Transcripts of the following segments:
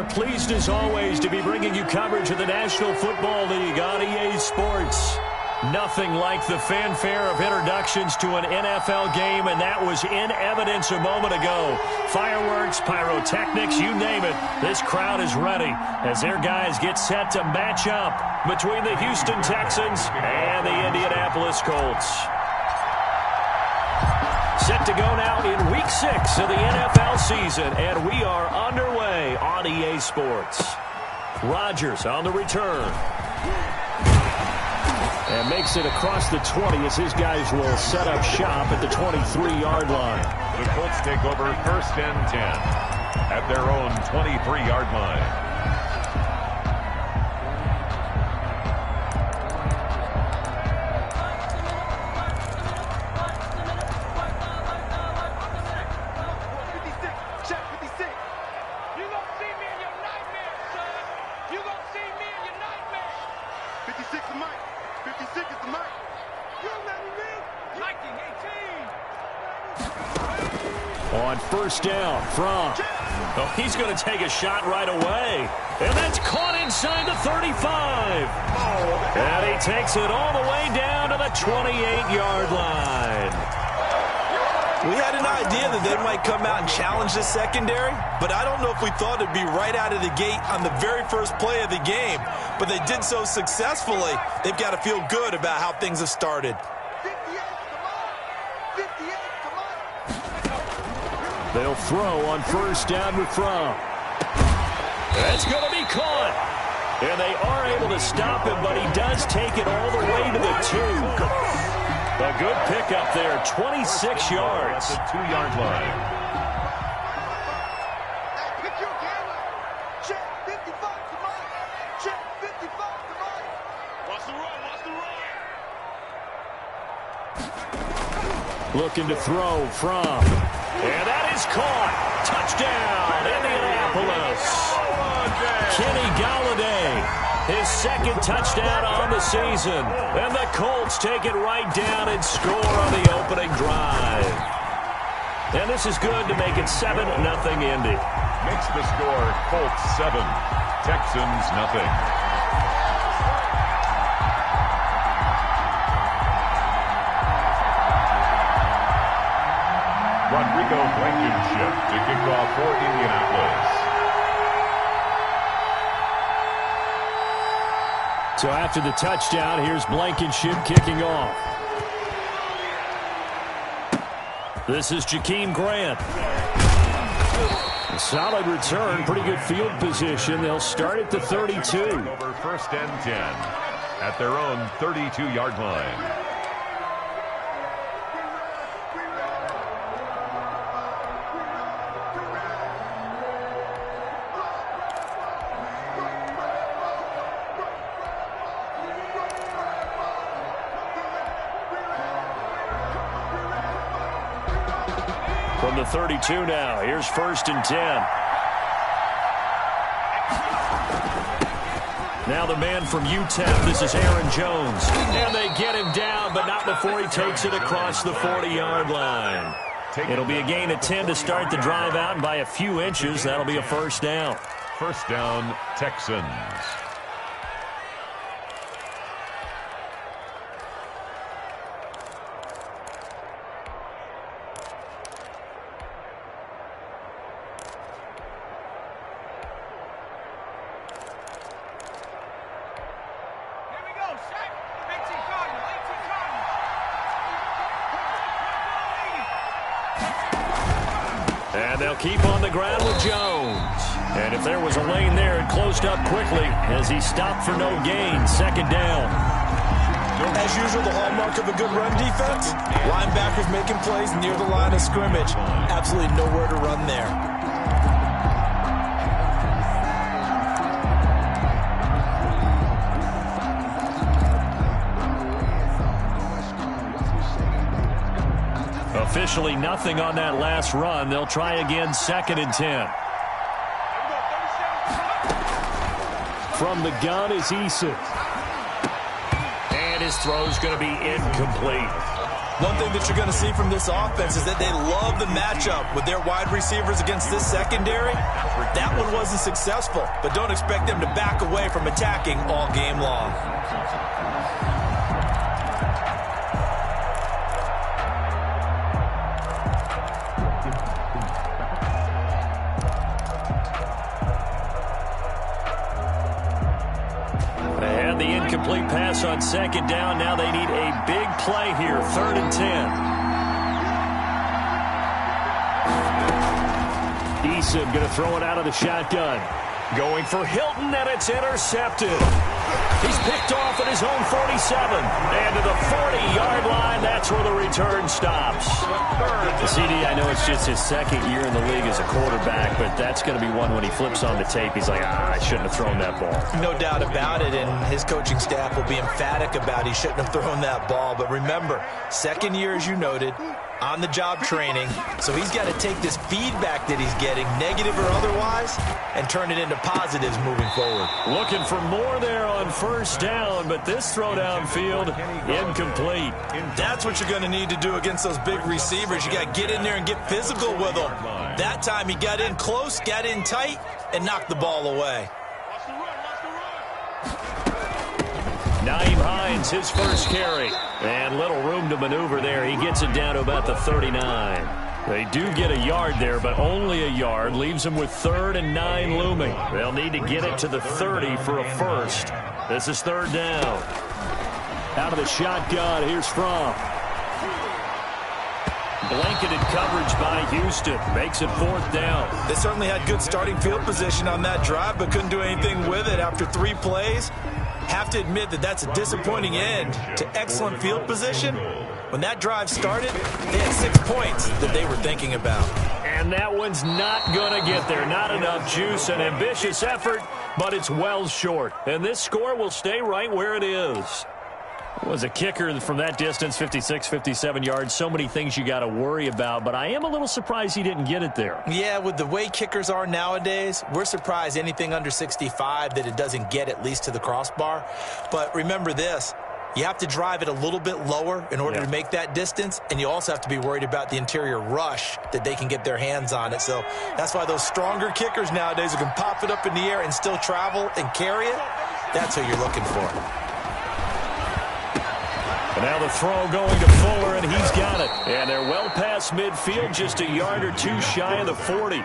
are pleased as always to be bringing you coverage of the National Football League on EA Sports. Nothing like the fanfare of introductions to an NFL game, and that was in evidence a moment ago. Fireworks, pyrotechnics, you name it. This crowd is ready as their guys get set to match up between the Houston Texans and the Indianapolis Colts. Set to go now in Week 6 of the NFL season, and we are underway on EA Sports. Rodgers on the return. And makes it across the 20 as his guys will set up shop at the 23-yard line. The Colts take over 1st and 10 at their own 23-yard line. On 1st down from. Oh, he's going to take a shot right away. And that's caught inside the 35. And he takes it all the way down to the 28-yard line. We had an idea that they might come out and challenge the secondary, but I don't know if we thought it'd be right out of the gate on the very first play of the game. But they did so successfully, they've got to feel good about how things have started. They'll throw on 1st down with From. That's going to be caught. And they are able to stop him, but he does take it all the way to the 2. A good pickup there, 26 yards. At the 2-yard line. Looking to throw From. And that is caught. Touchdown, Indianapolis. Kenny Golladay, his 2nd touchdown on the season. And the Colts take it right down and score on the opening drive. And this is good to make it 7-0 Indy. Makes the score Colts 7, Texans nothing. Rodrigo Blankenship to kick off for Indianapolis. So after the touchdown, here's Blankenship kicking off. This is Jakeem Grant. A solid return, pretty good field position. They'll start at the 32. Over 1st and 10 at their own 32-yard line. From the 32 now, here's 1st and 10. Now the man from UTEP, this is Aaron Jones. And they get him down, but not before he takes it across the 40-yard line. It'll be a gain of 10 to start the drive out, and by a few inches, that'll be a 1st down. 1st down, Texans. And they'll keep on the ground with Jones. And if there was a lane there, it closed up quickly as he stopped for no gain. 2nd down. As usual, the hallmark of a good run defense, linebackers making plays near the line of scrimmage. Absolutely nowhere to run there. Officially nothing on that last run. They'll try again 2nd and 10. From the gun is Eason. And his throw's going to be incomplete. One thing that you're going to see from this offense is that they love the matchup with their wide receivers against this secondary. That one wasn't successful, but don't expect them to back away from attacking all game long. The incomplete pass on second down. Now they need a big play here. 3rd and 10. Eason going to throw it out of the shotgun. Going for Hilton, and it's intercepted. He's picked off at his own 47. And to the 40-yard line, that's where the return stops. The CD, I know it's just his second year in the league as a quarterback, but that's going to be one when he flips on the tape. He's like, I shouldn't have thrown that ball. No doubt about it, and his coaching staff will be emphatic about he shouldn't have thrown that ball. But remember, second year, as you noted, on-the-job training. So he's got to take this feedback that he's getting, negative or otherwise, and turn it into positives moving forward. Looking for more there on first down, but this throw downfield, incomplete. That's what you're going to need to do against those big receivers. You got to get in there and get physical with them. That time he got in close, got in tight, and knocked the ball away. Naeem Hines, his first carry. And little room to maneuver there. He gets it down to about the 39. They do get a yard there, but only a yard. Leaves them with 3rd and 9 looming. They'll need to get it to the 30 for a first. This is 3rd down. Out of the shotgun, here's Fromm. Blanketed coverage by Houston. Makes it 4th down. They certainly had good starting field position on that drive, but couldn't do anything with it after 3 plays. Have to admit that that's a disappointing end to excellent field position. When that drive started, they had 6 points that they were thinking about. And that one's not going to get there. Not enough juice. An ambitious effort, but it's well short. And this score will stay right where it is. It was a kicker from that distance, 56, 57 yards. So many things you got to worry about, but I am a little surprised he didn't get it there. Yeah, with the way kickers are nowadays, we're surprised anything under 65 that it doesn't get at least to the crossbar. But remember this, you have to drive it a little bit lower in order to make that distance, and you also have to be worried about the interior rush that they can get their hands on it. So that's why those stronger kickers nowadays who can pop it up in the air and still travel and carry it, that's who you're looking for. And now the throw going to Fuller, and he's got it. And they're well past midfield, just a yard or two shy of the 40.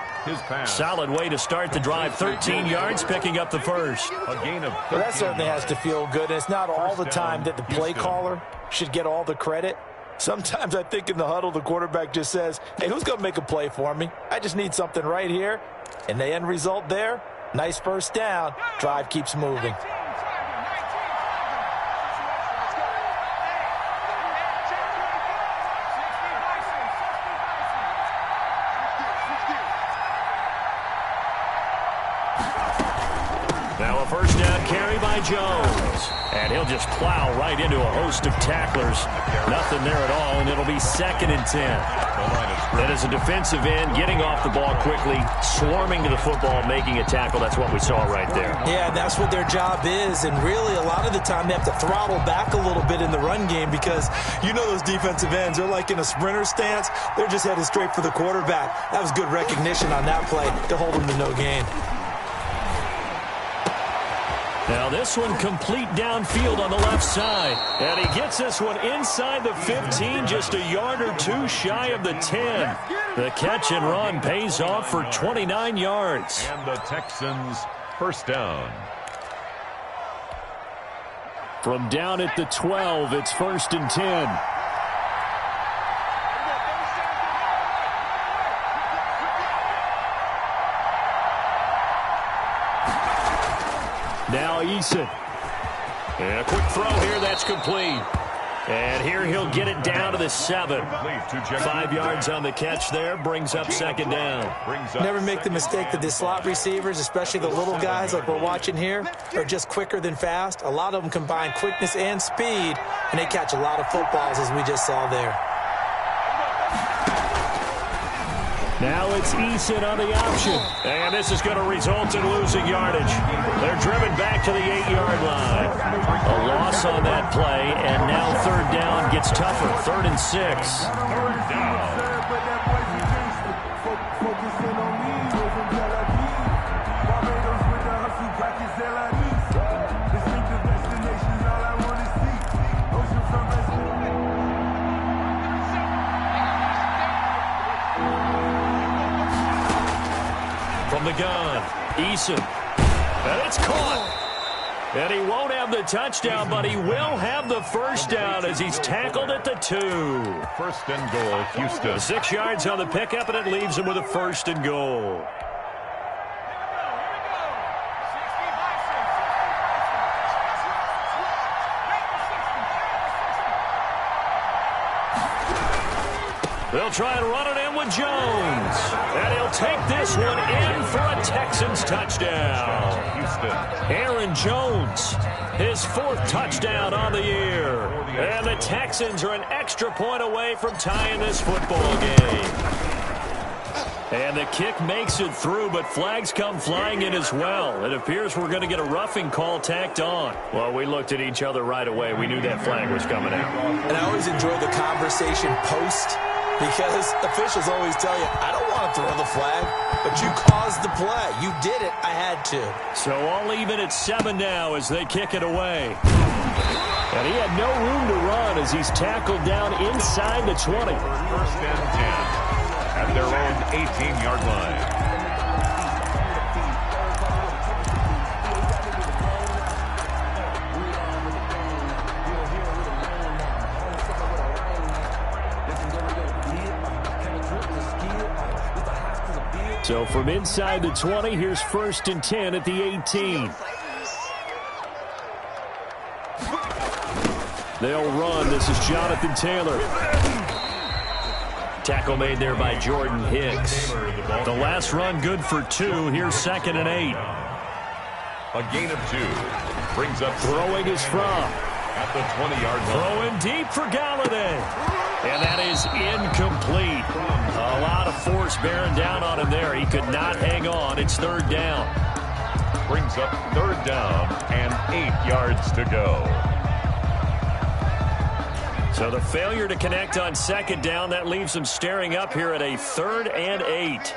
Solid way to start the drive. 13 yards, picking up the first. Well, that certainly has to feel good. And it's not all the time that the play caller should get all the credit. Sometimes I think in the huddle, the quarterback just says, hey, who's going to make a play for me? I just need something right here. And the end result there, nice first down. Drive keeps moving. Now a first down carry by Jones. And he'll just plow right into a host of tacklers. Nothing there at all, and it'll be 2nd and 10. That is a defensive end getting off the ball quickly, swarming to the football, making a tackle. That's what we saw right there. Yeah, that's what their job is. And really, a lot of the time, they have to throttle back a little bit in the run game because you know those defensive ends, they're like in a sprinter stance. They're just headed straight for the quarterback. That was good recognition on that play to hold them to no gain. Now this one complete downfield on the left side. And he gets this one inside the 15, just a yard or two shy of the 10. The catch and run pays off for 29 yards. And the Texans first down. From down at the 12, it's 1st and 10. Now Eason. And a quick throw here, that's complete. And here he'll get it down to the 7. 5 yards on the catch there, brings up 2nd down. Never make the mistake that the slot receivers, especially the little guys like we're watching here, are just quicker than fast. A lot of them combine quickness and speed, and they catch a lot of footballs as we just saw there. Now it's Eason on the option. And this is going to result in losing yardage. They're driven back to the 8-yard line. A loss on that play, and now third down gets tougher. 3rd and 6. Third down. From the gun, Eason. And it's caught. And he won't have the touchdown, but he will have the first down as he's tackled at the 2. 1st and goal, Houston. 6 yards on the pickup, and it leaves him with a 1st and goal. They'll try and run it in with Jones. And he'll take this one in for a Texans touchdown. Houston. Aaron Jones, his 4th touchdown on the year. And the Texans are an extra point away from tying this football game. And the kick makes it through, but flags come flying in as well. It appears we're going to get a roughing call tacked on. Well, we looked at each other right away. We knew that flag was coming out. And I always enjoy the conversation post, because officials always tell you, I don't want to throw the flag, but you caused the play. You did it. I had to. So all even at 7 now as they kick it away. And he had no room to run as he's tackled down inside the 20. 1st and 10 at their own 18-yard line. So from inside the 20, here's 1st and 10 at the 18. They'll run. This is Jonathan Taylor. Tackle made there by Jordan Hicks. The last run good for 2. Here's 2nd and 8. A gain of 2. Brings up throwing is from at the 20-yard line. Throwing deep for Galladay. And that is incomplete. A lot of force bearing down on him there. He could not hang on. It's 3rd down. Brings up 3rd down and 8 yards to go. So the failure to connect on 2nd down, that leaves him staring up here at a 3rd and 8.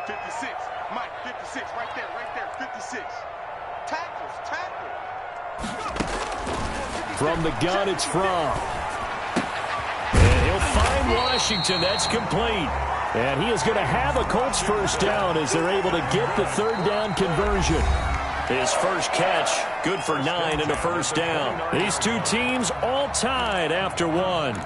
56, Mike, 56, right there, 56. Tackle. From the gun, it's from. And he'll find Washington. That's complete. And he is going to have a Colts first down as they're able to get the 3rd down conversion. His first catch, good for 9 and a first down. These two teams all tied after 1.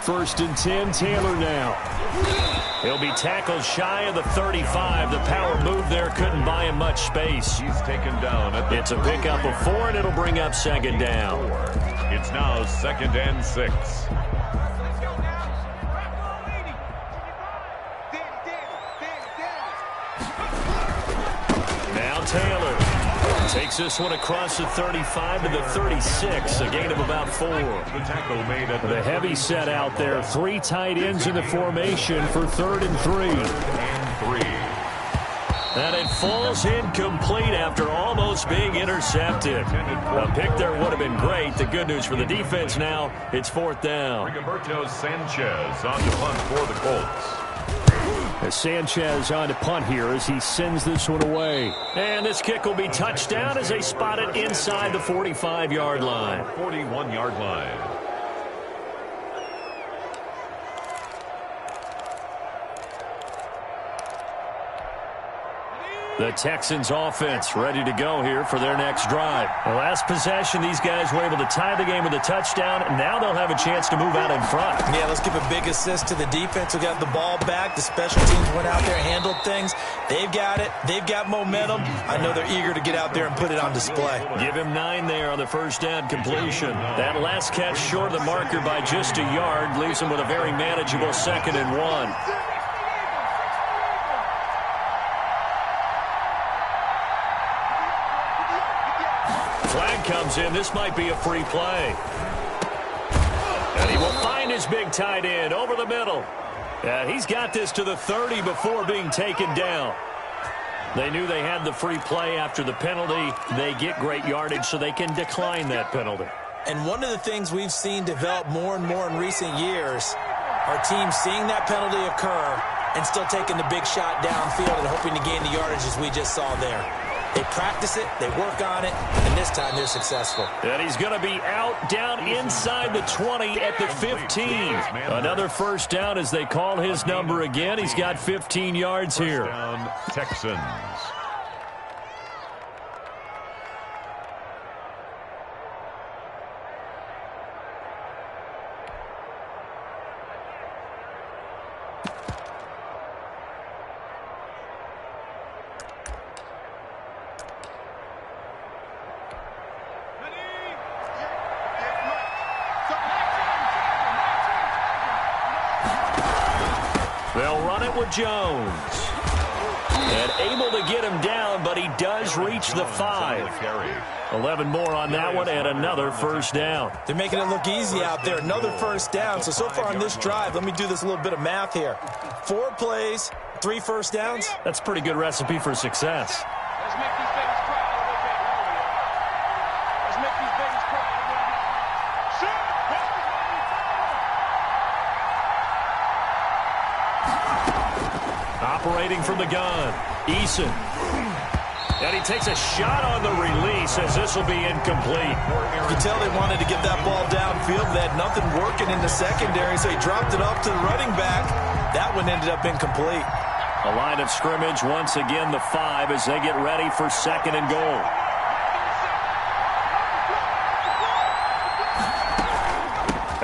First and 10, Taylor now. He'll be tackled shy of the 35. The power move there couldn't buy him much space. He's taken down. It's a pickup of 4, and it'll bring up 2nd down. It's now 2nd and 6. Now Taylor takes this one across the 35 to the 36, a gain of about 4. The tackle made at the heavy set out there. 3 tight ends in the formation for 3rd and 3. And it falls incomplete after almost being intercepted. A pick there would have been great. The good news for the defense now, it's 4th down. Rigoberto Sanchez on the punt for the Colts. As Sanchez on to punt here as he sends this one away. And this kick will be touched down as they spot it inside the 45-yard line. 41-yard line. The Texans offense ready to go here for their next drive. The last possession, these guys were able to tie the game with a touchdown, and now they'll have a chance to move out in front. Yeah, let's give a big assist to the defense who got the ball back. The special teams went out there, handled things. They've got it. They've got momentum. I know they're eager to get out there and put it on display. Give him 9 there on the first down completion. That last catch short of the marker by just a yard leaves him with a very manageable 2nd and 1. Flag comes in. This might be a free play. And he will find his big tight end over the middle. And he's got this to the 30 before being taken down. They knew they had the free play after the penalty. They get great yardage, so they can decline that penalty. And one of the things we've seen develop more and more in recent years are teams seeing that penalty occur and still taking the big shot downfield and hoping to gain the yardage as we just saw there. They practice it, they work on it, and this time they're successful. And he's going to be out down inside the 20 at the 15. Another first down as they call his number again. He's got 15 yards here. First down, Texans. They'll run it with Jones. And able to get him down, but he does reach the 5. 11 more on that one, and another first down. They're making it look easy out there. Another first down. So far on this drive, let me do this little bit of math here. 4 plays, 3 first downs. That's a pretty good recipe for success. Let's make these babies cry a little bit. Let's make these babies cry a little bit. Shoot! Operating from the gun, Eason. And he takes a shot on the release as this will be incomplete. You can tell they wanted to get that ball downfield. They had nothing working in the secondary, so he dropped it up to the running back. That one ended up incomplete. A line of scrimmage, once again the 5 as they get ready for 2nd and goal.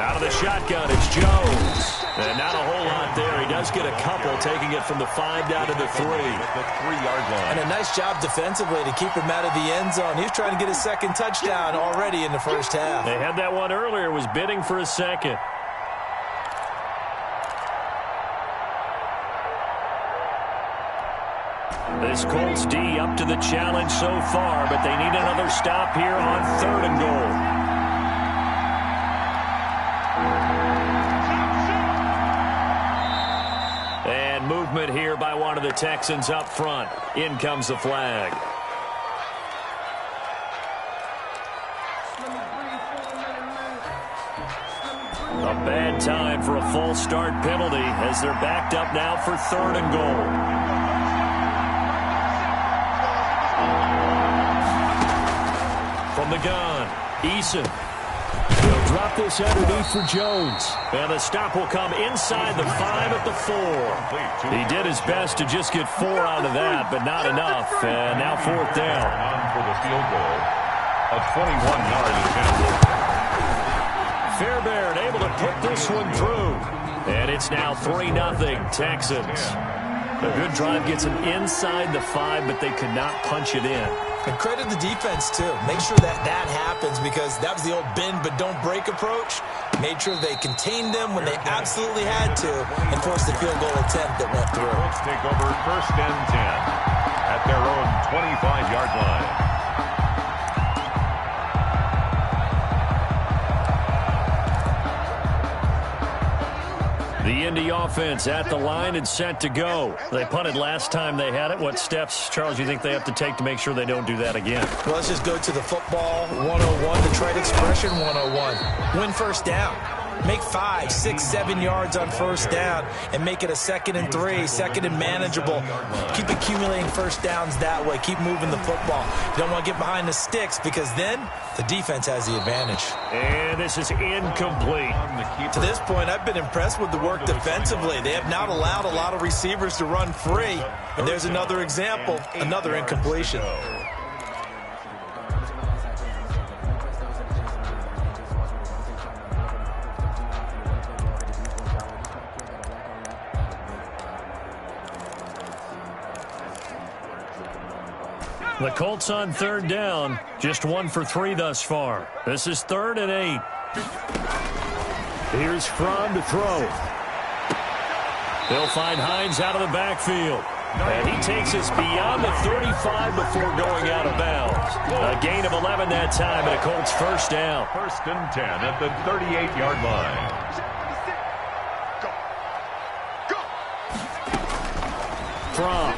Out of the shotgun, it's Jones. And not a whole lot there. He does get a couple, taking it from the 5 down to the 3. The 3-yard line. And a nice job defensively to keep him out of the end zone. He was trying to get his 2nd touchdown already in the first half. They had that one earlier, was bidding for a 2nd. This Colts D up to the challenge so far, but they need another stop here on 3rd and goal. Movement here by one of the Texans up front. In comes the flag. A bad time for a false start penalty as they're backed up now for 3rd and goal. From the gun, Eason. He'll drop this underneath for Jones. And the stop will come inside the 5 at the 4. He did his best to just get 4 out of that, but not enough. And now 4th down. On for the field goal. A 21-yard attempt. Fairbairn able to put this one through. And it's now 3-0 Texans. A good drive gets them inside the 5, but they could not punch it in. And credit the defense, too. Make sure that happens because that was the old bend but don't break approach. Made sure they contained them when they absolutely had to and forced the field goal attempt that went through. Colts take over 1st and 10 at their own 25-yard line. The Indy offense at the line and set to go. They punted last time they had it. What steps, Charles, do you think they have to take to make sure they don't do that again? Well, let's just go to the football 101, Detroit expression 101. Win first down. Make 5, 6, 7 yards on first down and make it a 2nd and 3, 2nd and manageable. Keep accumulating first downs that way. Keep moving the football. You don't want to get behind the sticks because then the defense has the advantage. And this is incomplete. To this point, I've been impressed with the work defensively. They have not allowed a lot of receivers to run free. And there's another example, another incompletion. The Colts on 3rd down, just 1 for 3 thus far. This is 3rd and 8. Here's Fromm to throw. They'll find Hines out of the backfield. And he takes us beyond the 35 before going out of bounds. A gain of 11 that time, and a Colts first down. 1st and 10 at the 38-yard line. Fromm.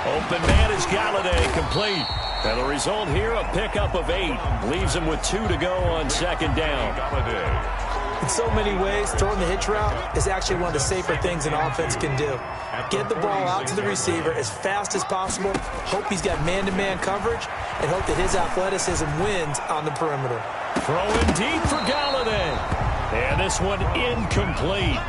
Open man is Galladay, complete. And the result here, a pickup of 8. Leaves him with 2 to go on 2nd down. In so many ways, throwing the hitch route is actually one of the safer things an offense can do. Get the ball out to the receiver as fast as possible, hope he's got man-to-man coverage, and hope that his athleticism wins on the perimeter. Throwing deep for Galladay. And this one incomplete.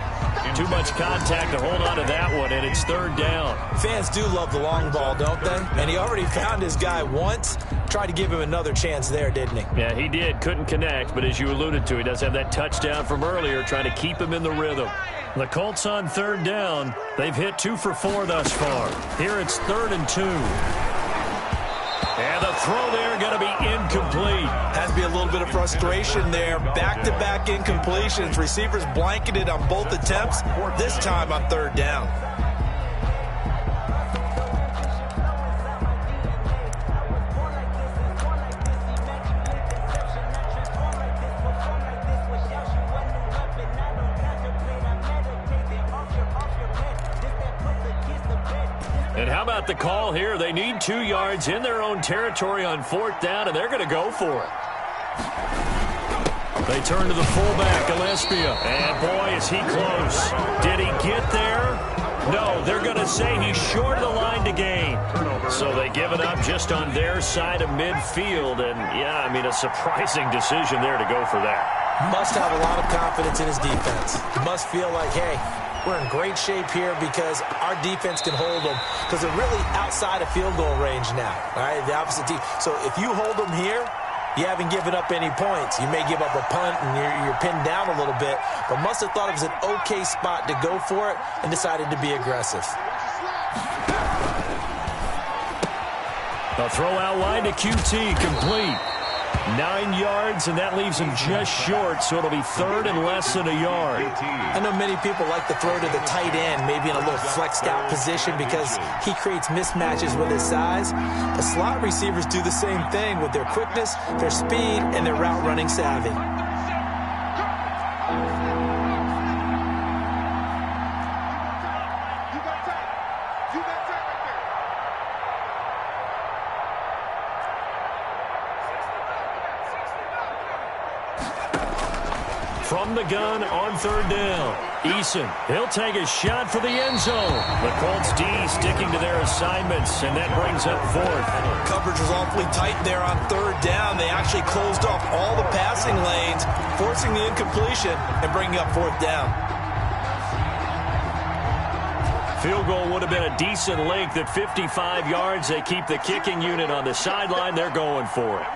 Too much contact to hold on to that one, and it's 3rd down. Fans do love the long ball, don't they? And he already found his guy once. Tried to give him another chance there, didn't he? Yeah, he did. Couldn't connect, but as you alluded to, he does have that touchdown from earlier, trying to keep him in the rhythm. The Colts on 3rd down. They've hit 2 for 4 thus far. Here it's 3rd and 2. And the throw there going to be incomplete. Has to be a little bit of frustration there. Back-to-back incompletions. Receivers blanketed on both attempts, this time on 3rd down. And how about the call here? They need 2 yards in their own territory on 4th down, and they're going to go for it. They turn to the fullback, Gillespie. And boy, is he close. Did he get there? No, they're going to say he's short of the line to gain. So they give it up just on their side of midfield. And, yeah, I mean, a surprising decision there to go for that. Must have a lot of confidence in his defense. He must feel like, hey, we're in great shape here because our defense can hold them because they're really outside of field goal range now, all right, the opposite team. So if you hold them here, you haven't given up any points. You may give up a punt and you're pinned down a little bit, but must have thought it was an okay spot to go for it and decided to be aggressive. A throw out wide to QT, complete. 9 yards, and that leaves him just short, so it'll be 3rd and less than a yard. I know many people like to throw to the tight end, maybe in a little flexed out position because he creates mismatches with his size. The slot receivers do the same thing with their quickness, their speed, and their route running savvy. From the gun on 3rd down. Eason, he'll take a shot for the end zone. The Colts D sticking to their assignments, and that brings up 4th. Coverage was awfully tight there on 3rd down. They actually closed off all the passing lanes, forcing the incompletion and bringing up 4th down. Field goal would have been a decent length at 55 yards. They keep the kicking unit on the sideline. They're going for it.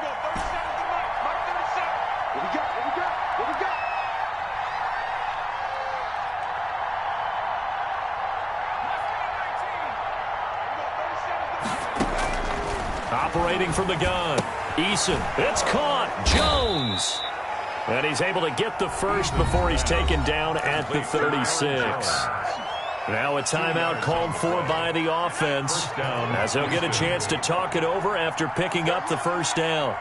Operating from the gun. Eason, it's caught. Jones. And he's able to get the first before he's taken down at the 36. Now a timeout called for by the offense as they'll get a chance to talk it over after picking up the first down.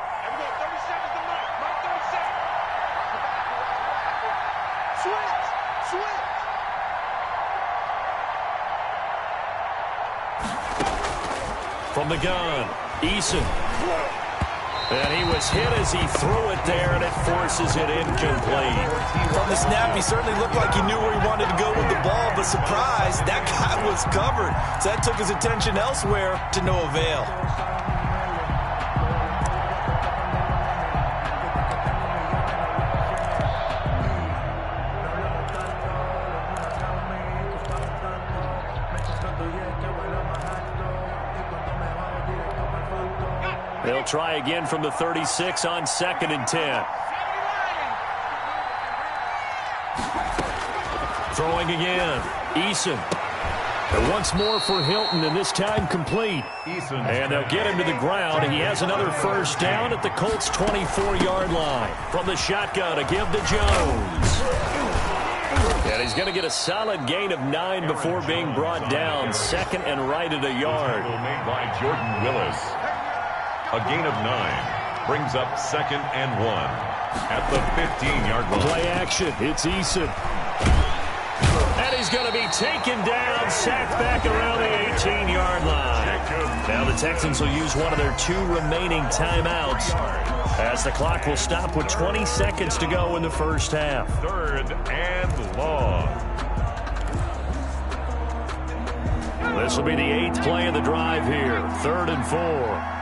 From the gun, Eason. And he was hit as he threw it there, and it forces it incomplete. From the snap, he certainly looked like he knew where he wanted to go with the ball, but surprise, that guy was covered. So that took his attention elsewhere to no avail. They'll try again from the 36 on 2nd and 10. Throwing again. Eason. And once more for Hilton, and this time complete. And they'll get him to the ground. He has another first down at the Colts' 24-yard line. From the shotgun, a give to Jones. And he's going to get a solid gain of 9 before being brought down. 2nd and right at a yard. Made by Jordan Willis. A gain of 9 brings up 2nd and 1 at the 15-yard line. Play action. It's Eason. And he's going to be taken down, sacked back around the 18-yard line. Now the Texans will use one of their 2 remaining timeouts as the clock will stop with 20 seconds to go in the first half. 3rd and long. This will be the 8th play of the drive here. 3rd and 4.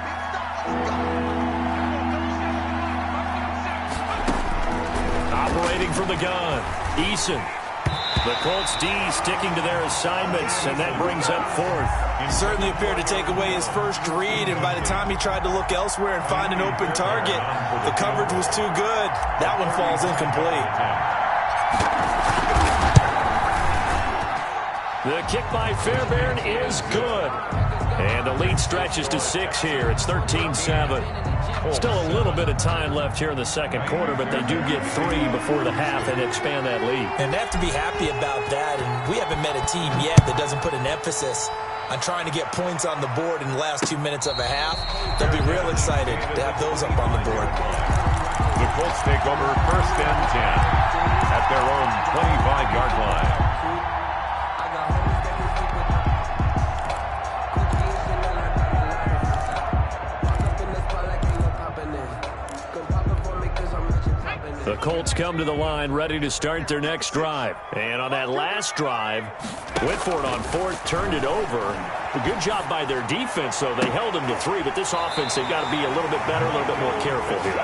Operating from the gun, Eason. The Colts D sticking to their assignments, and that brings up 4th. He certainly appeared to take away his first read, and by the time he tried to look elsewhere and find an open target, the coverage was too good. That one falls incomplete. The kick by Fairbairn is good. And the lead stretches to 6 here. It's 13-7. Still a little bit of time left here in the second quarter, but they do get 3 before the half and expand that lead. And they have to be happy about that. And we haven't met a team yet that doesn't put an emphasis on trying to get points on the board in the last 2 minutes of a half. They'll be real excited to have those up on the board. The Colts take over 1st and 10 at their own 25-yard line. The Colts come to the line ready to start their next drive. And on that last drive, went for it on 4th, turned it over. A good job by their defense, though. They held them to 3, but this offense, they've got to be a little bit better, a little bit more careful here.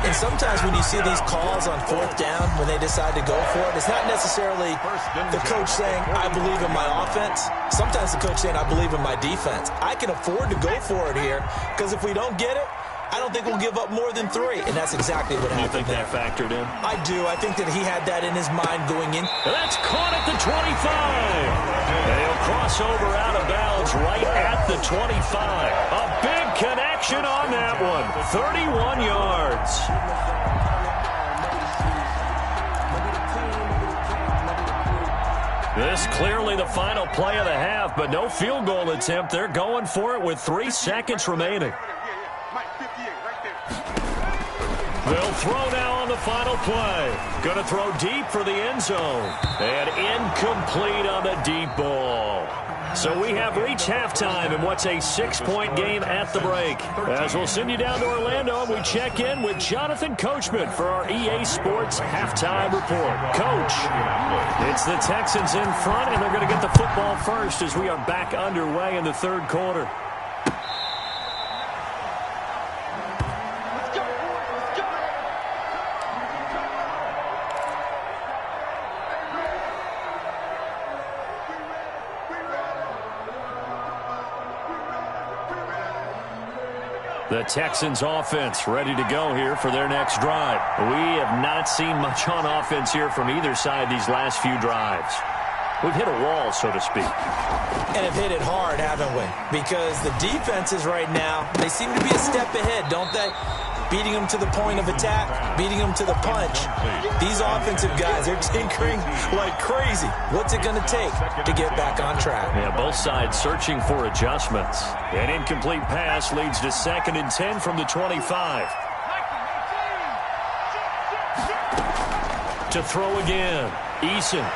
And sometimes when you see these calls on 4th down, when they decide to go for it, it's not necessarily the coach saying, I believe in my offense. Sometimes the coach saying, I believe in my defense. I can afford to go for it here, because if we don't get it, I don't think we'll give up more than 3, and that's exactly what happened. You think that factored in? I do. I think that he had that in his mind going in. And that's caught at the 25. And he'll cross over out of bounds right at the 25. A big connection on that one. 31 yards. This clearly the final play of the half, but no field goal attempt. They're going for it with 3 seconds remaining. They'll throw now on the final play. Going to throw deep for the end zone. And incomplete on the deep ball. So we have reached halftime in what's a 6-point game at the break. As we'll send you down to Orlando, we check in with Jonathan Coachman for our EA Sports Halftime Report. Coach, it's the Texans in front, and they're going to get the football first as we are back underway in the third quarter. The Texans offense ready to go here for their next drive. We have not seen much on offense here from either side these last few drives. We've hit a wall, so to speak. And have hit it hard, haven't we? Because the defenses right now, they seem to be a step ahead, don't they? Beating them to the point of attack, beating them to the punch. These offensive guys, they're tinkering like crazy. What's it going to take to get back on track? Yeah, both sides searching for adjustments. An incomplete pass leads to 2nd and 10 from the 25. To throw again, Eason.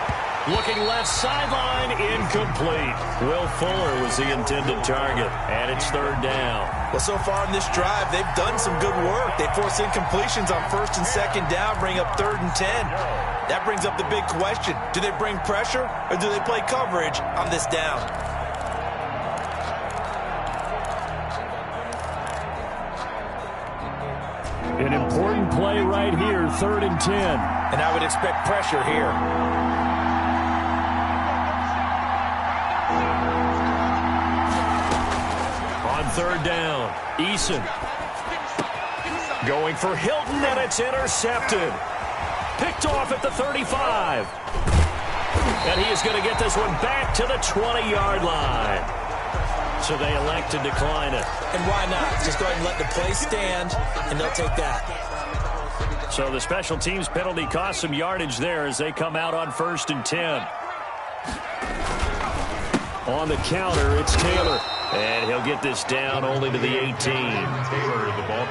Looking left sideline, incomplete. Will Fuller was the intended target, and it's third down. Well, so far in this drive, they've done some good work. They force incompletions on first and second down, bring up 3rd and 10. That brings up the big question. Do they bring pressure, or do they play coverage on this down? An important play right here, 3rd and 10. And I would expect pressure here. On 3rd down, Eason. Going for Hilton, and it's intercepted. Picked off at the 35. And he is going to get this one back to the 20-yard line. So they elect to decline it. And why not? Just go ahead and let the play stand, and they'll take that. So the special teams penalty cost some yardage there as they come out on 1st and 10. On the counter, it's Taylor. And he'll get this down only to the 18.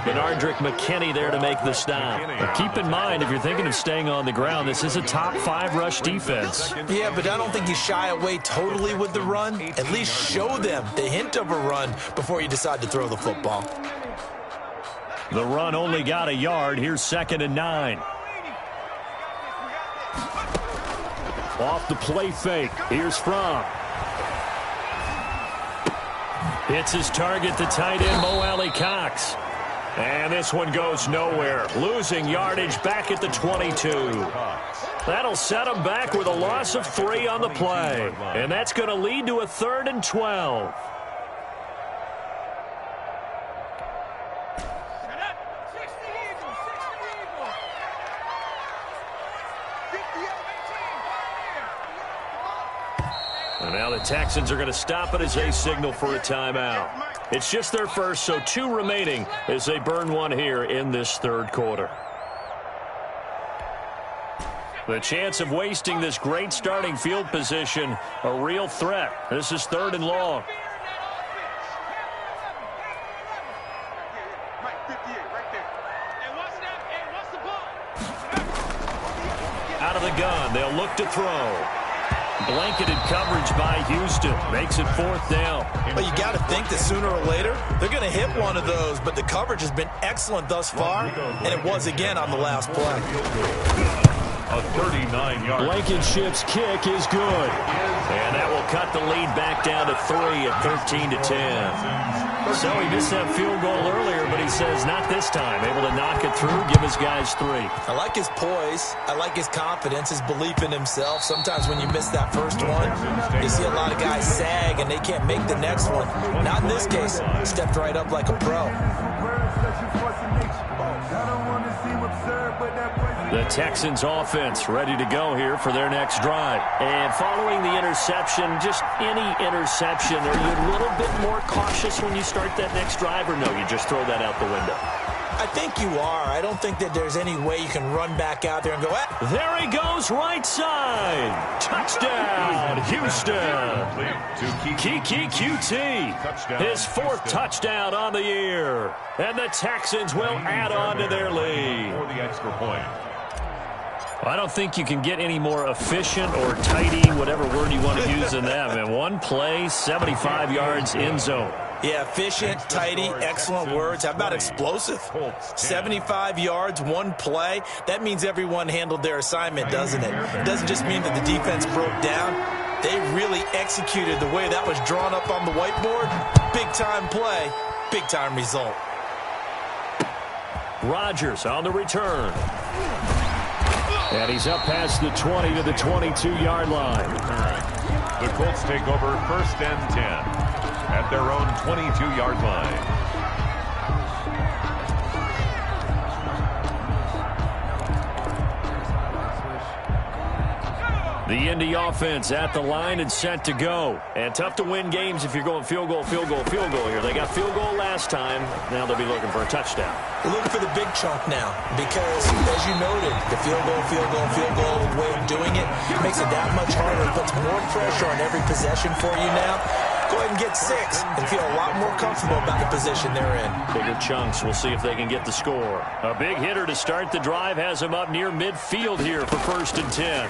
Benardrick McKinney there to make the stop. But keep in mind, if you're thinking of staying on the ground, this is a top 5 rush defense. Yeah, but I don't think you shy away totally with the run. At least show them the hint of a run before you decide to throw the football. The run only got a yard. Here's 2nd and 9. Off the play fake. Here's Fromm. Hits his target, the tight end, Mo Alley-Cox. And this one goes nowhere. Losing yardage back at the 22. That'll set him back with a loss of 3 on the play. And that's going to lead to a 3rd and 12. And now the Texans are going to stop it as they signal for a timeout. It's just their first, so 2 remaining as they burn one here in this 3rd quarter. The chance of wasting this great starting field position, a real threat. This is 3rd and long. Out of the gun, they'll look to throw. Blanketed coverage by Houston. Makes it 4th down. Well, you got to think that sooner or later, they're going to hit one of those, but the coverage has been excellent thus far, and it was again on the last play. A 39-yard. Blankenship's kick is good. And that will cut the lead back down to 3 at 13 to 10. So he missed that field goal earlier, but he says not this time. Able to knock it through, give his guys 3. I like his poise. I like his confidence, his belief in himself. Sometimes when you miss that first one, you see a lot of guys sag and they can't make the next one. Not in this case. Stepped right up like a pro. The Texans offense ready to go here for their next drive. And following the interception, just any interception, are you a little bit more cautious when you start that next drive, or no, you just throw that out the window? I think you are. I don't think that there's any way you can run back out there and go, ah. There he goes, right side. Touchdown, Houston. Kiki QT. His 4th touchdown on the year. And the Texans will add on to their lead. For the extra point. I don't think you can get any more efficient or tidy, whatever word you want to use in that, man. 1 play, 75 yards, end zone. Yeah, efficient, tidy, excellent words. How about explosive? 75 yards, 1 play. That means everyone handled their assignment, doesn't it? It doesn't just mean that the defense broke down. They really executed the way that was drawn up on the whiteboard. Big-time play, big-time result. Rodgers on the return. And he's up past the 20 to the 22-yard line. The Colts take over 1st and 10 at their own 22-yard line. The Indy offense at the line and set to go. And tough to win games if you're going field goal, field goal, field goal here. They got field goal last time. Now they'll be looking for a touchdown. They're looking for the big chunk now because, as you noted, the field goal way of doing it makes it that much harder. It puts more pressure on every possession for you now. Go ahead and get 6 and feel a lot more comfortable about the position they're in. Bigger chunks. We'll see if they can get the score. A big hitter to start the drive has him up near midfield here for 1st and 10.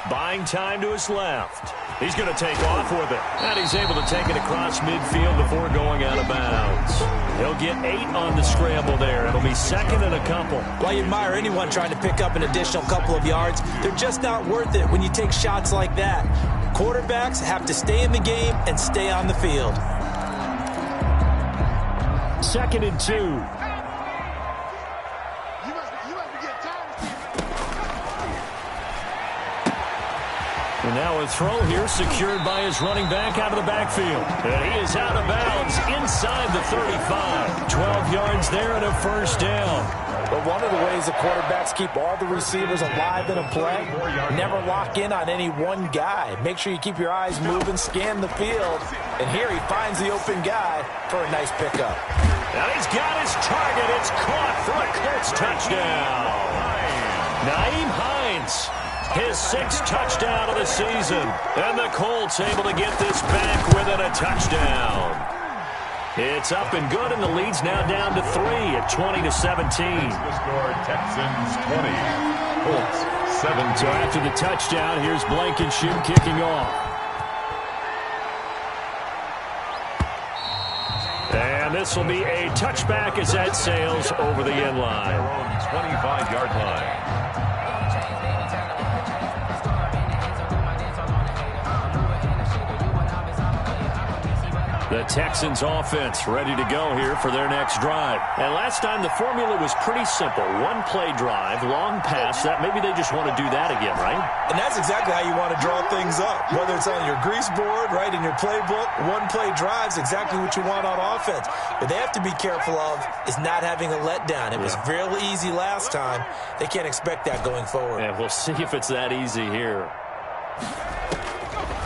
Buying time to his left. He's going to take off with it. And he's able to take it across midfield before going out of bounds. He'll get 8 on the scramble there. It'll be second and a couple. Well, you admire anyone trying to pick up an additional couple of yards. They're just not worth it when you take shots like that. Quarterbacks have to stay in the game and stay on the field. Second and 2. And now a throw here secured by his running back out of the backfield. And he is out of bounds inside the 35. 12 yards there and a first down. But one of the ways the quarterbacks keep all the receivers alive in a play, never lock in on any one guy. Make sure you keep your eyes moving, scan the field. And here he finds the open guy for a nice pickup. Now he's got his target. It's caught for a Colts touchdown. Nyheim Hines. His 6th touchdown of the season. And the Colts able to get this back within a touchdown. It's up and good, and the lead's now down to 3 at 20-17. The score, Texans 20, Colts 17. So after the touchdown, here's Blankenship kicking off. And this will be a touchback as that sails over the end line. 25-yard line. The Texans offense ready to go here for their next drive. And last time the formula was pretty simple. One-play drive, long pass. That maybe they just want to do that again, right? And that's exactly how you want to draw things up. Whether it's on your grease board, right, in your playbook, one-play drive's exactly what you want on offense. But they have to be careful of is not having a letdown. It was real easy last time. They can't expect that going forward. And we'll see if it's that easy here.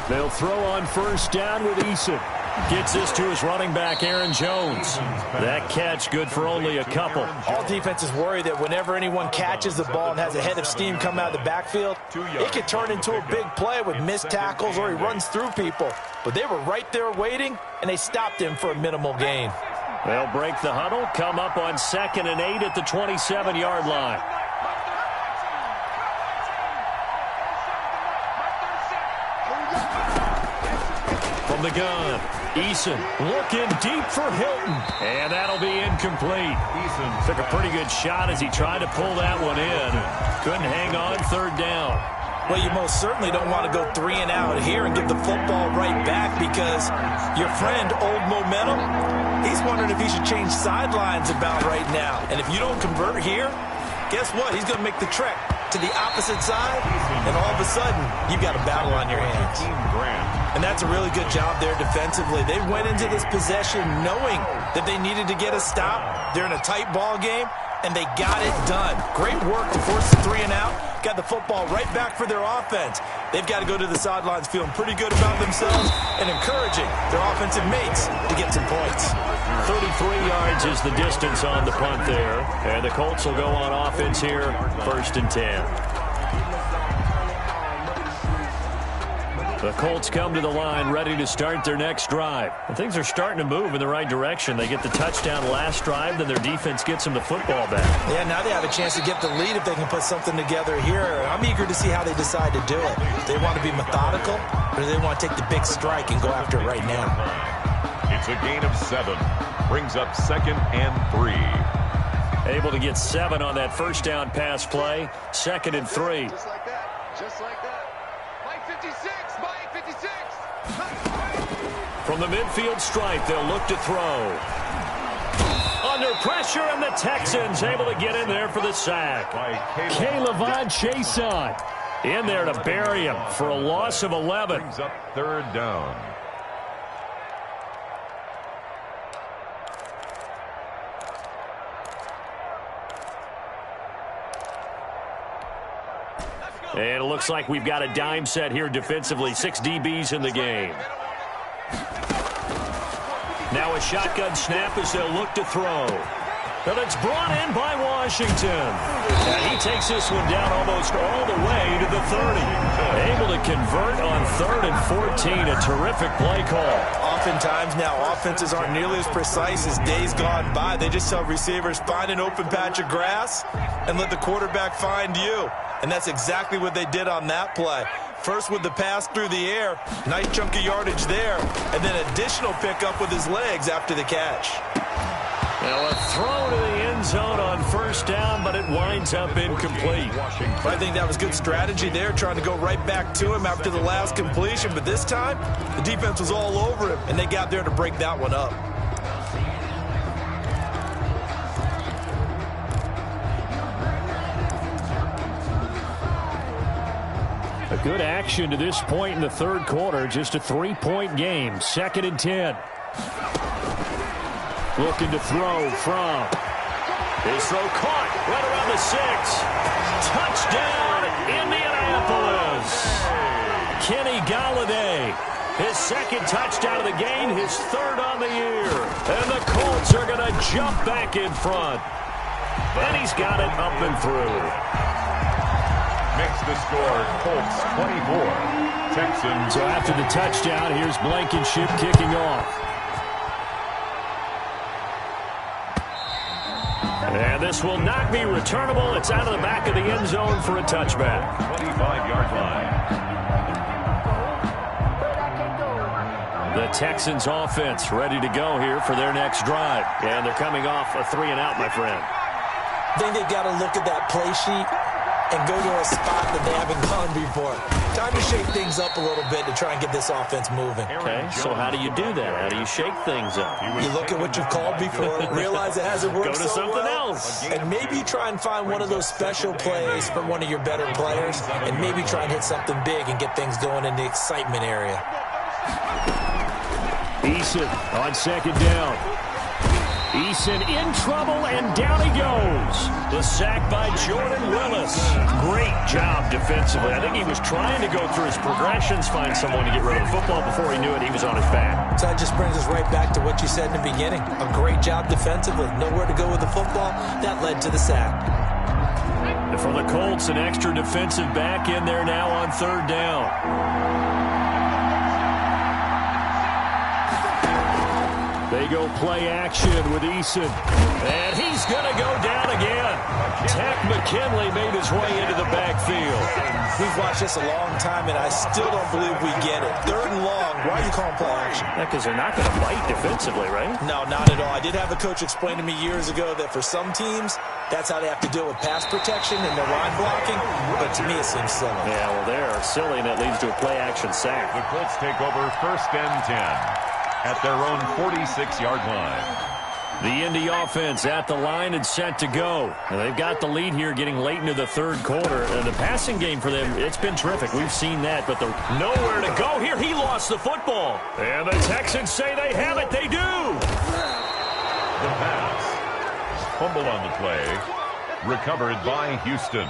They'll throw on first down with Eason. Gets this to his running back, Aaron Jones. That catch good for only a couple. All defenses worry that whenever anyone catches the ball and has a head of steam come out of the backfield, it could turn into a big play with missed tackles or he runs through people. But they were right there waiting, and they stopped him for a minimal gain. They'll break the huddle, come up on 2nd and 8 at the 27-yard line. From the gun, Eason looking deep for Hilton, and that'll be incomplete. Eason took a pretty good shot as he tried to pull that one in. Couldn't hang on, 3rd down. Well, you most certainly don't want to go 3 and out here and give the football right back because your friend, Old Momentum, he's wondering if he should change sidelines about right now. And if you don't convert here, guess what? He's going to make the trek to the opposite side, and all of a sudden, you've got a battle on your hands. And that's a really good job there defensively. They went into this possession knowing that they needed to get a stop. They're in a tight ball game, and they got it done. Great work to force the 3 and out. Got the football right back for their offense. They've got to go to the sidelines feeling pretty good about themselves and encouraging their offensive mates to get some points. 33 yards is the distance on the punt there. And the Colts will go on offense here, 1st and 10. The Colts come to the line ready to start their next drive. And things are starting to move in the right direction. They get the touchdown last drive, then their defense gets them the football back. Yeah, now they have a chance to get the lead if they can put something together here. I'm eager to see how they decide to do it. Do they want to be methodical, or do they want to take the big strike and go after it right now? It's a gain of 7. Brings up 2nd and 3. Able to get 7 on that first down pass play. 2nd and 3. Just like that. Just like that. Mike 56. Mike 56. From the midfield stripe, they'll look to throw. Under pressure, and the Texans able to get in there for the sack. HastaLaV1ct0r1a's in there to bury him for a loss of 11. Brings up 3rd down. And it looks like we've got a dime set here defensively. 6 DBs in the game. Now a shotgun snap as they'll look to throw. But it's brought in by Washington. And he takes this one down almost all the way to the 30. Able to convert on 3rd and 14. A terrific play call. Oftentimes now offenses aren't nearly as precise as days gone by. They just tell receivers, find an open patch of grass and let the quarterback find you. And that's exactly what they did on that play. First with the pass through the air. Nice chunk of yardage there. And then additional pickup with his legs after the catch. Well, a throw to the end zone on first down, but it winds up incomplete. I think that was good strategy there, trying to go right back to him after the last completion. But this time, the defense was all over him, and they got there to break that one up. A good action to this point in the third quarter. Just a 3-point game. 2nd and 10. Looking to throw from. His throw caught right around the 6. Touchdown, Indianapolis. Kenny Golladay. His 2nd touchdown of the game, his 3rd on the year. And the Colts are going to jump back in front. And he's got it up and through. Makes the score Colts 24. Texans. So after the touchdown, here's Blankenship kicking off. And this will not be returnable. It's out of the back of the end zone for a touchback. 25-yard line. The Texans offense ready to go here for their next drive. And they're coming off a 3-and-out, my friend. I think they've got to look at that play sheet and go to a spot that they haven't gone before. Time to shake things up a little bit to try and get this offense moving. Okay, so how do you do that? How do you shake things up? You look at what you've called before, realize it hasn't worked Go to so something well, else. and maybe you try and find one of those special plays from one of your better players, and maybe try and hit something big and get things going in the excitement area. Eason on 2nd down. Eason in trouble, and down he goes. The sack by Jordan Willis. Great job defensively. I think he was trying to go through his progressions, find someone to get rid of the football. Before he knew it, he was on his back. So that just brings us right back to what you said in the beginning. A great job defensively. Nowhere to go with the football. That led to the sack. And for the Colts, an extra defensive back in there now on 3rd down. They go play action with Eason. And he's going to go down again. Tech McKinley made his way into the backfield. We've watched this a long time, and I still don't believe we get it. 3rd and long. Why are you calling play action? Yeah, because they're not going to bite defensively, right? No, not at all. I did have a coach explain to me years ago that for some teams, that's how they have to deal with pass protection and their line blocking. But to me, it seems silly. Yeah, well, they're silly, and that leads to a play action sack. The Colts take over 1st and 10. At their own 46-yard line. The Indy offense at the line and set to go. And they've got the lead here getting late into the 3rd quarter. And the passing game for them, it's been terrific. We've seen that, but they're nowhere to go here. He lost the football. And the Texans say they have it. They do. The pass. Fumble on the play. Recovered by Houston.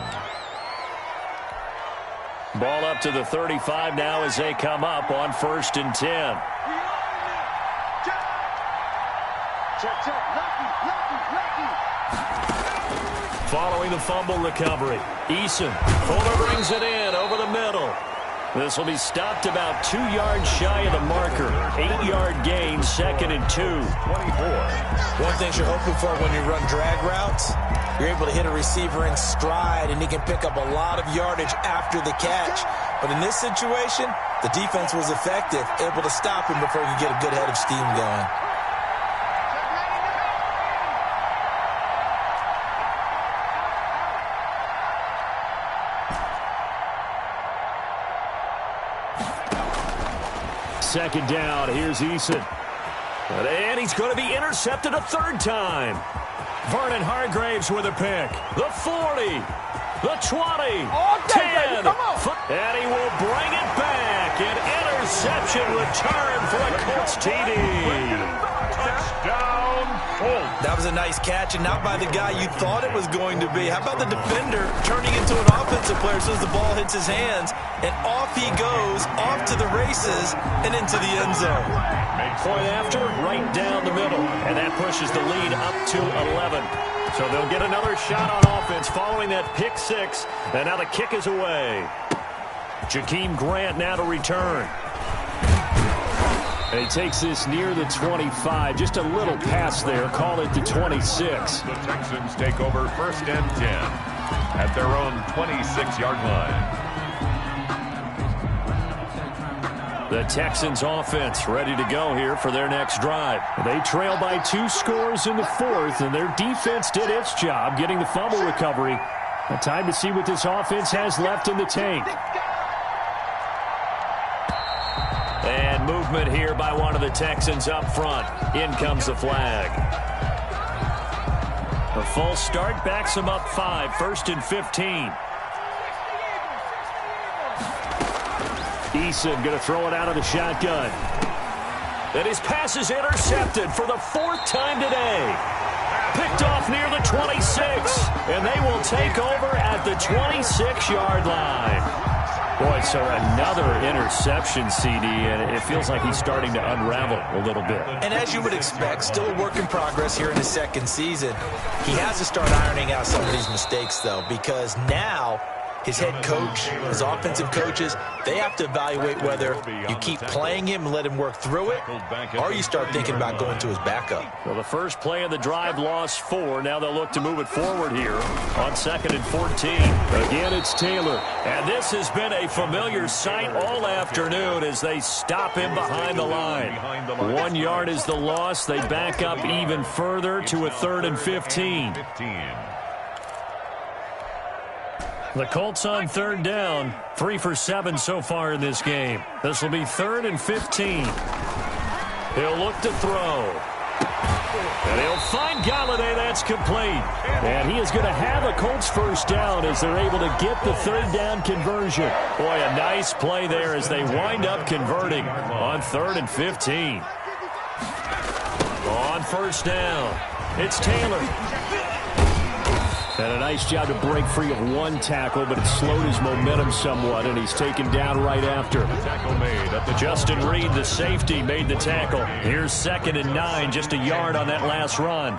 Ball up to the 35 now as they come up on 1st and 10. Following the fumble recovery, Eason. Fuller brings it in over the middle. This will be stopped about 2 yards shy of the marker. 8-yard gain, 2nd and 2. 24. One thing you're hoping for when you run drag routes, you're able to hit a receiver in stride, and he can pick up a lot of yardage after the catch. But in this situation, the defense was effective, able to stop him before he could get a good head of steam going. Second down, here's Eason. And he's going to be intercepted a 3rd time. Vernon Hargraves with a pick. The 40, the 20, 10, and he will bring it back. An interception return for a Colts TD. Touchdown, Colts. That was a nice catch, and not by the guy you thought it was going to be. How about the defender turning into an offensive player as soon as the ball hits his hands, and off he goes, off to the races, and into the end zone. Point after, right down the middle, and that pushes the lead up to 11. So they'll get another shot on offense following that pick 6, and now the kick is away. Jakeem Grant now to return. And he takes this near the 25, just a little pass there, call it the 26. The Texans take over 1st and 10 at their own 26-yard line. The Texans offense ready to go here for their next drive. They trail by 2 scores in the 4th, and their defense did its job getting the fumble recovery. A time to see what this offense has left in the tank. And movement here by one of the Texans up front. In comes the flag. A false start backs them up 5, 1st and 15. Eason going to throw it out of the shotgun. And his pass is intercepted for the 4th time today. Picked off near the 26. And they will take over at the 26-yard line. Boy, so another interception, CD, and it feels like he's starting to unravel a little bit. And as you would expect, still a work in progress here in his 2nd season. He has to start ironing out some of these mistakes, though, because now his head coach, his offensive coaches, they have to evaluate whether you keep playing him and let him work through it, or you start thinking about going to his backup. Well, the first play of the drive lost 4. Now they'll look to move it forward here on 2nd and 14. Again, it's Taylor. And this has been a familiar sight all afternoon as they stop him behind the line. 1 yard is the loss. They back up even further to a 3rd and 15. The Colts on 3rd down, 3 for 7 so far in this game. This will be 3rd and 15. He'll look to throw. And he'll find Galladay. That's complete. And he is going to have a Colts first down as they're able to get the 3rd down conversion. Boy, a nice play there as they wind up converting on 3rd and 15. On 1st down, it's Taylor. And a nice job to break free of 1 tackle, but it slowed his momentum somewhat, and he's taken down right after. Tackle made at the Justin Reed, the safety, made the tackle. Here's 2nd and 9, just a yard on that last run.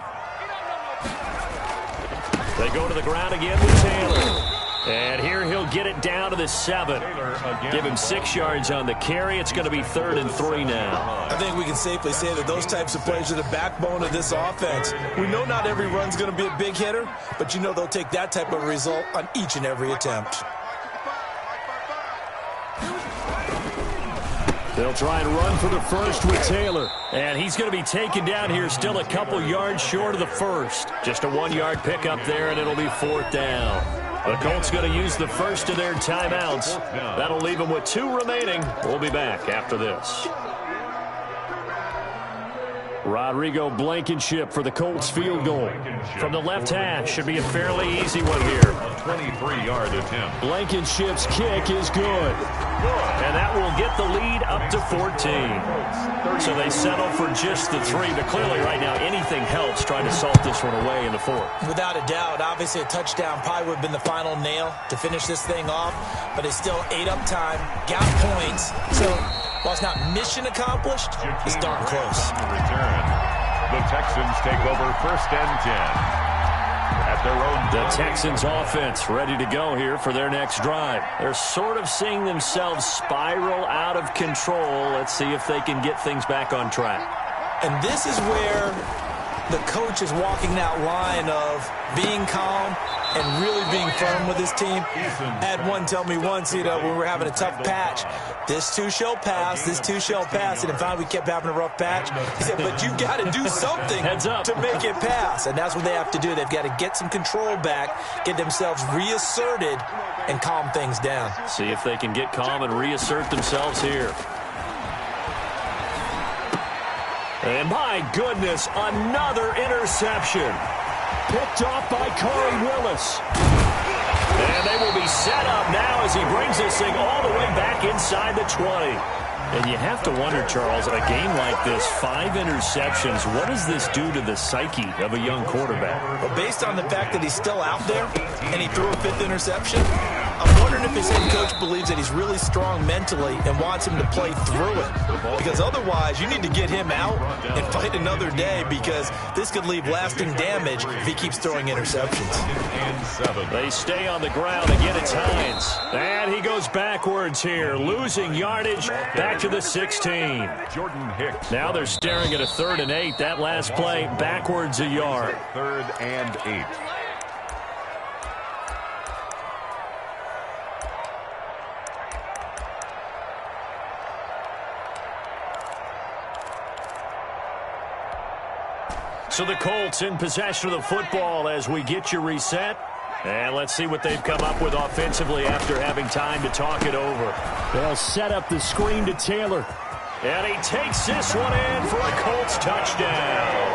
They go to the ground again with Taylor. And here he'll get it down to the 7. Give him 6 yards on the carry. It's going to be 3rd and 3 now. I think we can safely say that those types of plays are the backbone of this offense. We know not every run's going to be a big hitter, but you know they'll take that type of result on each and every attempt. They'll try and run for the 1st with Taylor. And he's going to be taken down here still a couple yards short of the 1st. Just a 1-yard pickup there, and it'll be 4th down. The Colts going to use the first of their timeouts. That'll leave them with 2 remaining. We'll be back after this. Rodrigo Blankenship for the Colts field goal. From the left hash, should be a fairly easy one here. A 23-yard attempt. Blankenship's kick is good. And that will get the lead up to 14. So they settle for just the 3, but clearly right now anything helps trying to salt this one away in the 4th. Without a doubt, obviously a touchdown probably would have been the final nail to finish this thing off, but it's still 8 up time, got points, so while it's not mission accomplished, it's darn close. The Texans take over 1st and 10. At their own the Texans offense ready to go here for their next drive. They're sort of seeing themselves spiral out of control. Let's see if they can get things back on track. And this is where the coach is walking that line of being calm and really being firm with his team. I had one tell me once, when we were having a tough patch, this too shall pass, this too shall pass, and finally we kept having a rough patch. He said, but you've got to do something to make it pass, and that's what they have to do. They've got to get some control back, get themselves reasserted, and calm things down. See if they can get calm and reassert themselves here. And my goodness, another interception. Picked off by Corey Willis. And they will be set up now as he brings this thing all the way back inside the 20. And you have to wonder, Charles, a game like this, 5 interceptions, what does this do to the psyche of a young quarterback? Well, based on the fact that he's still out there and he threw a 5th interception, I'm wondering if his head coach believes that he's really strong mentally and wants him to play through it. Because otherwise, you need to get him out and fight another day, because this could leave lasting damage if he keeps throwing interceptions. They stay on the ground. Again, it's Hines. And he goes backwards here, losing yardage back to the 16. Jordan Hicks. Now they're staring at a 3rd and 8. That last play, backwards a yard. 3rd and 8. So the Colts in possession of the football as we get you reset. And let's see what they've come up with offensively after having time to talk it over. They'll set up the screen to Taylor. And he takes this one in for a Colts touchdown.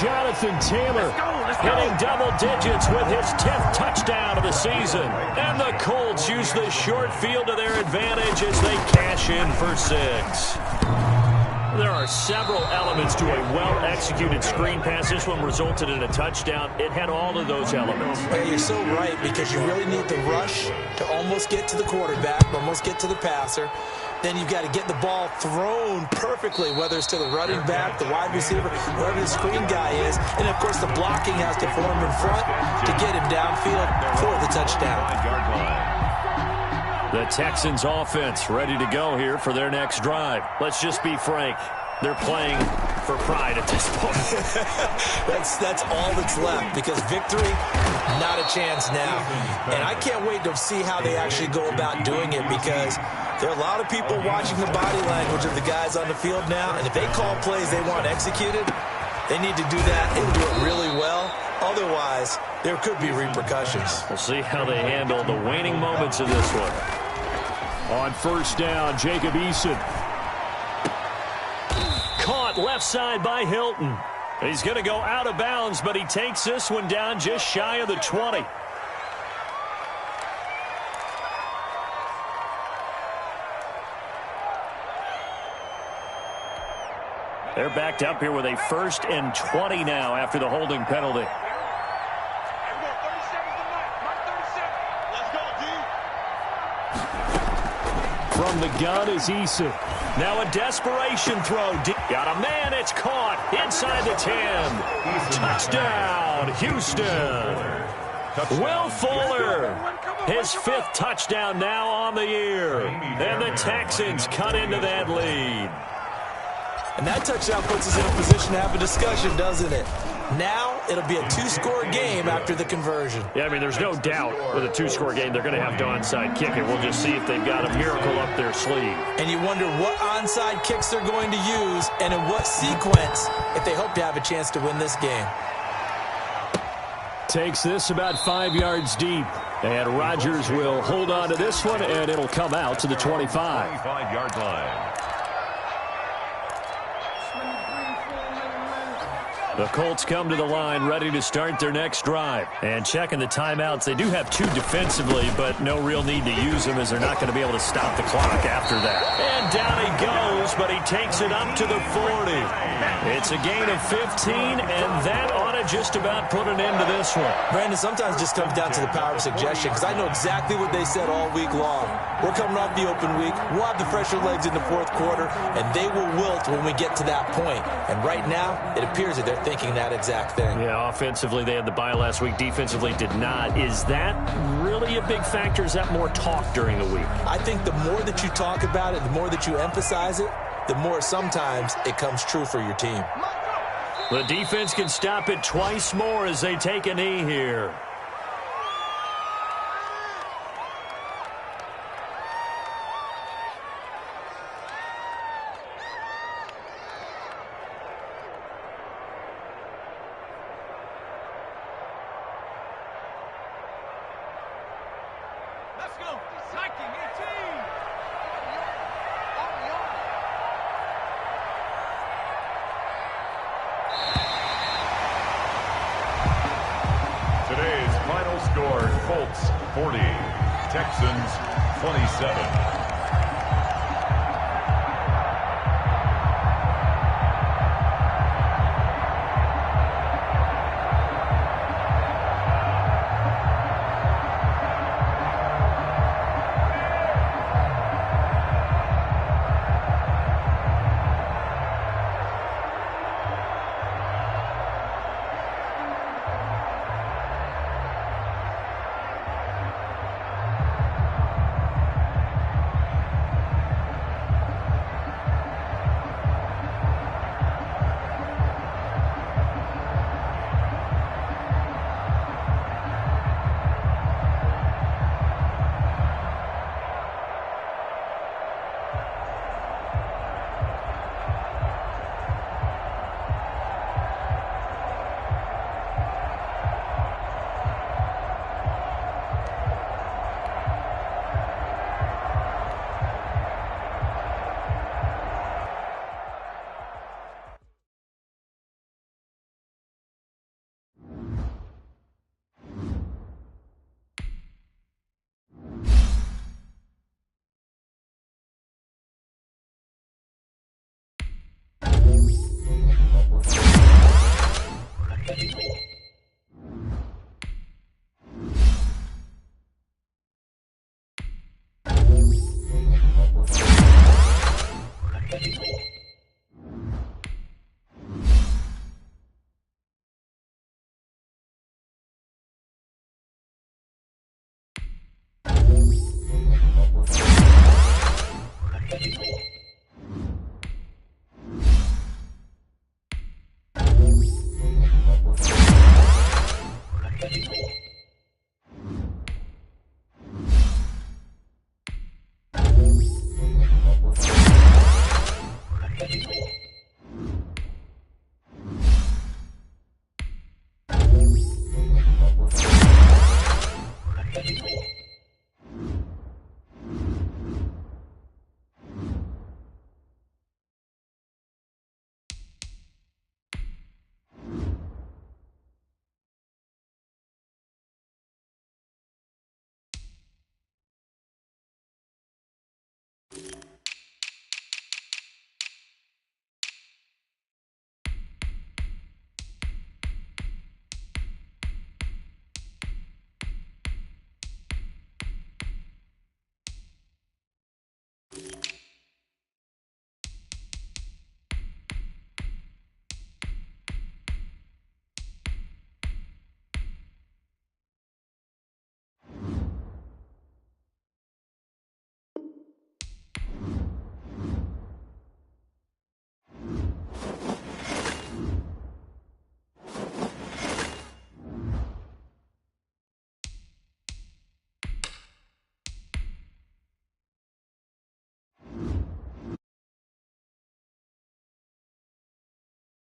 Jonathan Taylor hitting double digits with his 10th touchdown of the season. And the Colts use the short field to their advantage as they cash in for 6. There are several elements to a well-executed screen pass. This one resulted in a touchdown. It had all of those elements. Hey, you're so right, because you really need the rush to almost get to the quarterback, almost get to the passer. Then you've got to get the ball thrown perfectly, whether it's to the running back, the wide receiver, whoever the screen guy is. And, of course, the blocking has to form in front to get him downfield for the touchdown. The Texans offense ready to go here for their next drive. Let's just be frank. They're playing for pride at this point. That's all that's left, because victory, not a chance now. And I can't wait to see how they actually go about doing it, because there are a lot of people watching the body language of the guys on the field now, and if they call plays they want executed, they need to do that and do it really well. Otherwise, there could be repercussions. We'll see how they handle the waning moments of this one. On first down, Jacob Eason. Caught left side by Hilton. He's going to go out of bounds, but he takes this one down just shy of the 20. They're backed up here with a 1st and 20 now after the holding penalty. From the gun is Eason. Now a desperation throw. Got a man. It's caught inside the 10. Touchdown, Houston. Will Fuller. His 5th touchdown now on the year. And the Texans cut into that lead. And that touchdown puts us in a position to have a discussion, doesn't it? Now it'll be a 2-score game after the conversion. Yeah, I mean, there's no doubt with a 2-score game they're going to have to onside kick it. We'll just see if they've got a miracle up their sleeve. And you wonder what onside kicks they're going to use and in what sequence if they hope to have a chance to win this game. Takes this about 5 yards deep. And Rodgers will hold on to this one, and it'll come out to the 25. 25-yard line. The Colts come to the line ready to start their next drive. And checking the timeouts, they do have 2 defensively, but no real need to use them as they're not going to be able to stop the clock after that. And down he goes, but he takes it up to the 40. It's a gain of 15, and that ought to just about put an end to this one. Brandon, sometimes it just comes down to the power of suggestion, because I know exactly what they said all week long. We're coming off the open week. We'll have the fresher legs in the 4th quarter, and they will wilt when we get to that point. And right now, it appears that they're thinking that exact thing. Yeah, offensively, they had the bye last week. Defensively, did not. Is that really a big factor? Is that more talk during the week? I think the more that you talk about it, the more that you emphasize it, the more sometimes it comes true for your team. The defense can stop it twice more as they take a knee here. Today's final score, Colts 40, Texans 27.